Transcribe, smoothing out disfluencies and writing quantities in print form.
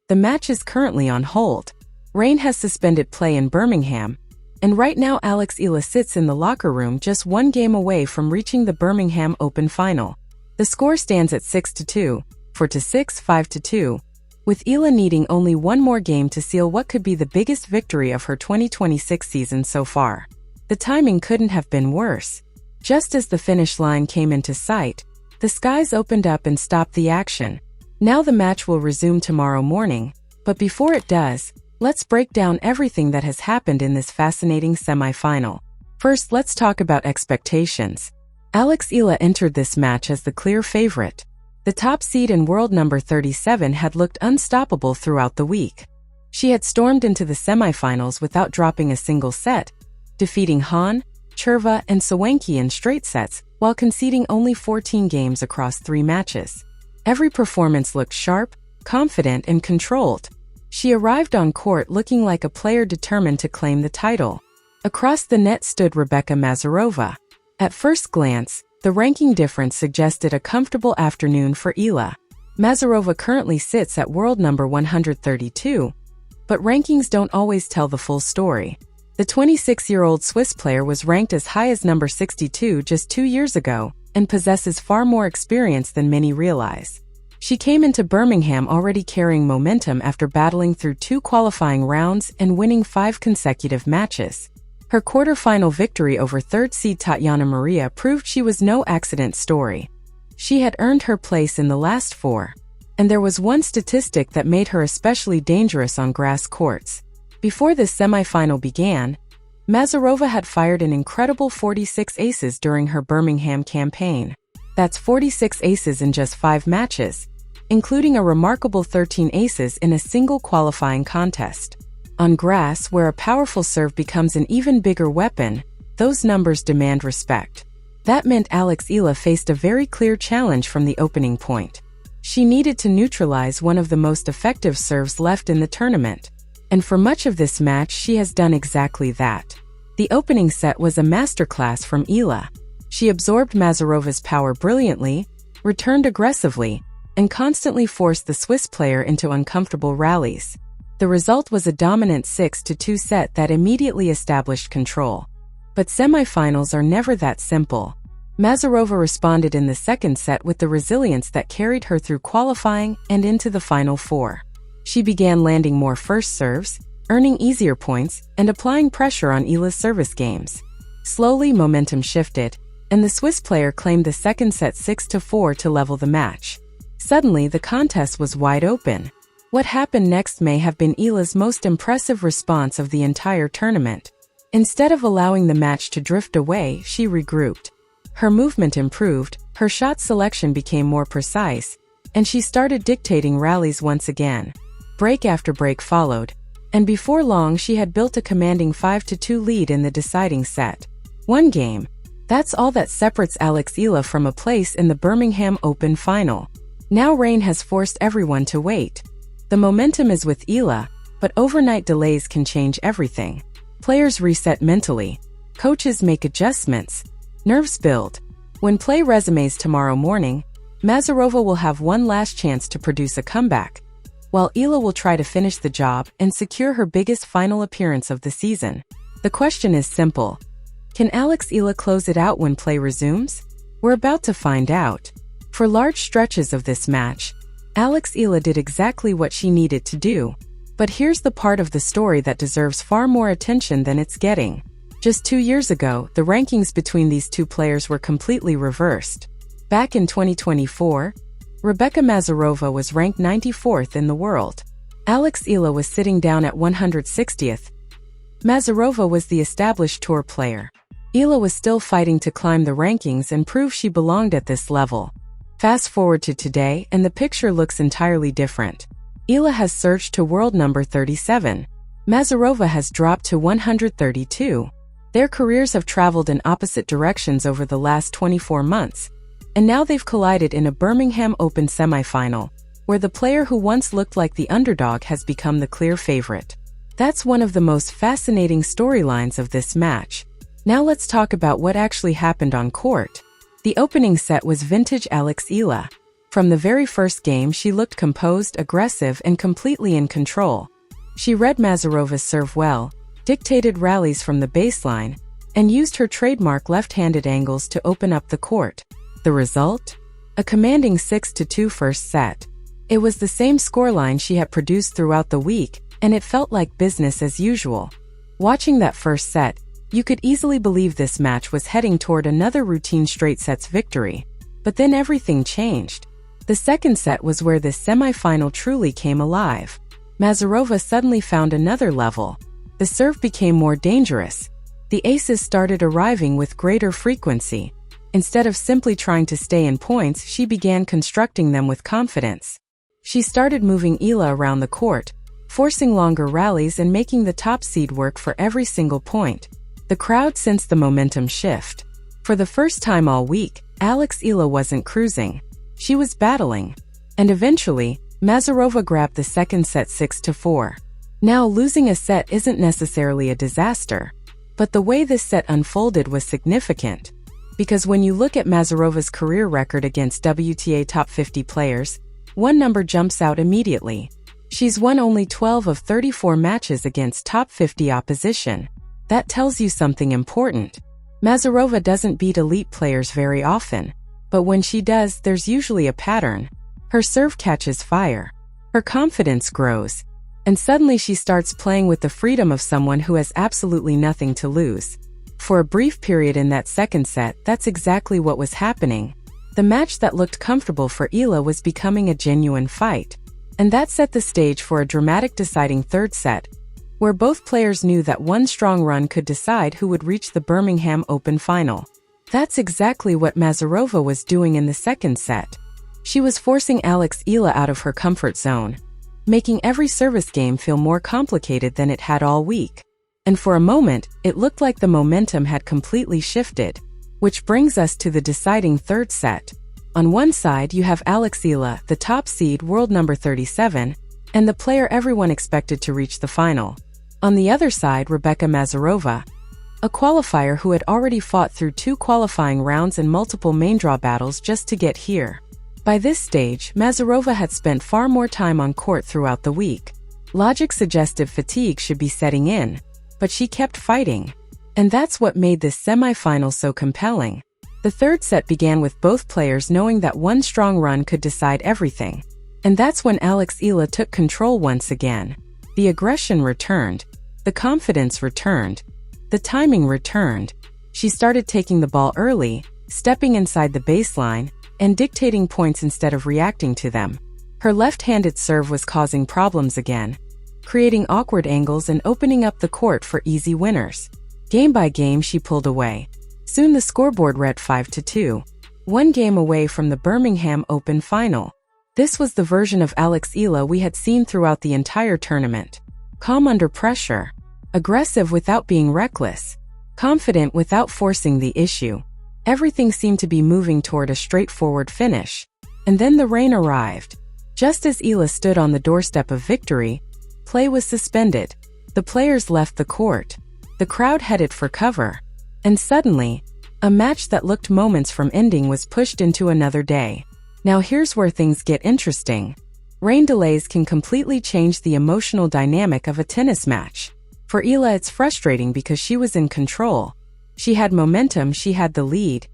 The match is currently on hold. Rain has suspended play in Birmingham, and right now Eala sits in the locker room just one game away from reaching the Birmingham Open final. The score stands at 6-2, 4-6, 5-2, with Eala needing only one more game to seal what could be the biggest victory of her 2026 season so far. The timing couldn't have been worse. Just as the finish line came into sight, the skies opened up and stopped the action. Now the match will resume tomorrow morning, but before it does, let's break down everything that has happened in this fascinating semi-final. First, let's talk about expectations. Eala entered this match as the clear favorite. The top seed and world number 37 had looked unstoppable throughout the week. She had stormed into the semi-finals without dropping a single set, defeating Han, Cherva, and Sawanki in straight sets, while conceding only 14 games across 3 matches. Every performance looked sharp, confident, and controlled. She arrived on court looking like a player determined to claim the title. Across the net stood Rebeka Masarova. At first glance, the ranking difference suggested a comfortable afternoon for Eala. Masarova currently sits at world number 132, but rankings don't always tell the full story. The 26-year-old Swiss player was ranked as high as number 62 just 2 years ago and possesses far more experience than many realize. She came into Birmingham already carrying momentum after battling through 2 qualifying rounds and winning 5 consecutive matches. Her quarter-final victory over third seed Tatiana Maria proved she was no accident story. She had earned her place in the last 4, and there was one statistic that made her especially dangerous on grass courts. Before this semi-final began, Masarova had fired an incredible 46 aces during her Birmingham campaign. That's 46 aces in just 5 matches, including a remarkable 13 aces in a single qualifying contest. On grass, where a powerful serve becomes an even bigger weapon, those numbers demand respect. That meant Eala faced a very clear challenge from the opening point. She needed to neutralize one of the most effective serves left in the tournament. And for much of this match, she has done exactly that. The opening set was a masterclass from Eala. She absorbed Masarova's power brilliantly, returned aggressively, and constantly forced the Swiss player into uncomfortable rallies. The result was a dominant 6-2 set that immediately established control. But semifinals are never that simple. Masarova responded in the second set with the resilience that carried her through qualifying and into the final 4. She began landing more first serves, earning easier points, and applying pressure on Eala's service games. Slowly, momentum shifted, and the Swiss player claimed the second set 6-4 to level the match. Suddenly, the contest was wide open. What happened next may have been Eala's most impressive response of the entire tournament. Instead of allowing the match to drift away, she regrouped. Her movement improved, her shot selection became more precise, and she started dictating rallies once again. Break after break followed, and before long she had built a commanding 5-2 lead in the deciding set. One game. That's all that separates Eala from a place in the Birmingham Open final. Now rain has forced everyone to wait. The momentum is with Eala, but overnight delays can change everything. Players reset mentally. Coaches make adjustments. Nerves build. When play resumes tomorrow morning, Masarova will have one last chance to produce a comeback, while Eala will try to finish the job and secure her biggest final appearance of the season. The question is simple. Can Eala close it out when play resumes? We're about to find out. For large stretches of this match, Eala did exactly what she needed to do. But here's the part of the story that deserves far more attention than it's getting. Just 2 years ago, the rankings between these 2 players were completely reversed. Back in 2024, Rebeka Masarova was ranked 94th in the world. Eala was sitting down at 160th. Masarova was the established tour player. Eala was still fighting to climb the rankings and prove she belonged at this level. Fast forward to today, and the picture looks entirely different. Eala has surged to world number 37. Masarova has dropped to 132. Their careers have traveled in opposite directions over the last 24 months, and now they've collided in a Birmingham Open semifinal, where the player who once looked like the underdog has become the clear favorite. That's one of the most fascinating storylines of this match. Now let's talk about what actually happened on court. The opening set was vintage Eala. From the very first game, she looked composed, aggressive, and completely in control. She read Masarova's serve well, dictated rallies from the baseline, and used her trademark left-handed angles to open up the court. The result? A commanding 6-2 first set. It was the same scoreline she had produced throughout the week, and it felt like business as usual. Watching that first set, you could easily believe this match was heading toward another routine straight sets victory. But then everything changed. The second set was where this semifinal truly came alive. Masarova suddenly found another level. The serve became more dangerous. The aces started arriving with greater frequency. Instead of simply trying to stay in points, she began constructing them with confidence. She started moving Eala around the court, forcing longer rallies and making the top seed work for every single point. The crowd sensed the momentum shift. For the first time all week, Eala wasn't cruising. She was battling. And eventually, Masarova grabbed the second set 6-4. Now, losing a set isn't necessarily a disaster. But the way this set unfolded was significant. Because when you look at Masarova's career record against WTA top 50 players, one number jumps out immediately. She's won only 12 of 34 matches against top 50 opposition. That tells you something important. Masarova doesn't beat elite players very often. But when she does, there's usually a pattern. Her serve catches fire. Her confidence grows. And suddenly she starts playing with the freedom of someone who has absolutely nothing to lose. For a brief period in that second set, that's exactly what was happening. The match that looked comfortable for Eala was becoming a genuine fight. And that set the stage for a dramatic deciding third set, where both players knew that one strong run could decide who would reach the Birmingham Open final. That's exactly what Masarova was doing in the second set. She was forcing Eala out of her comfort zone, making every service game feel more complicated than it had all week. And for a moment, it looked like the momentum had completely shifted. Which brings us to the deciding third set. On one side, you have Eala, the top seed, world number 37, and the player everyone expected to reach the final. On the other side, Rebeka Masarova, a qualifier who had already fought through 2 qualifying rounds and multiple main draw battles just to get here. By this stage, Masarova had spent far more time on court throughout the week. Logic suggested fatigue should be setting in, but she kept fighting. And that's what made this semifinal so compelling. The third set began with both players knowing that one strong run could decide everything. And that's when Eala took control once again. The aggression returned. The confidence returned. The timing returned. She started taking the ball early, stepping inside the baseline, and dictating points instead of reacting to them. Her left-handed serve was causing problems again, creating awkward angles and opening up the court for easy winners. Game by game, she pulled away. Soon the scoreboard read 5-2, one game away from the Birmingham Open final. This was the version of Eala we had seen throughout the entire tournament. Calm under pressure, aggressive without being reckless, confident without forcing the issue. Everything seemed to be moving toward a straightforward finish. And then the rain arrived. Just as Eala stood on the doorstep of victory, play was suspended. The players left the court. The crowd headed for cover. And suddenly, a match that looked moments from ending was pushed into another day. Now here's where things get interesting. Rain delays can completely change the emotional dynamic of a tennis match. For Eala, it's frustrating because she was in control. She had momentum, she had the lead,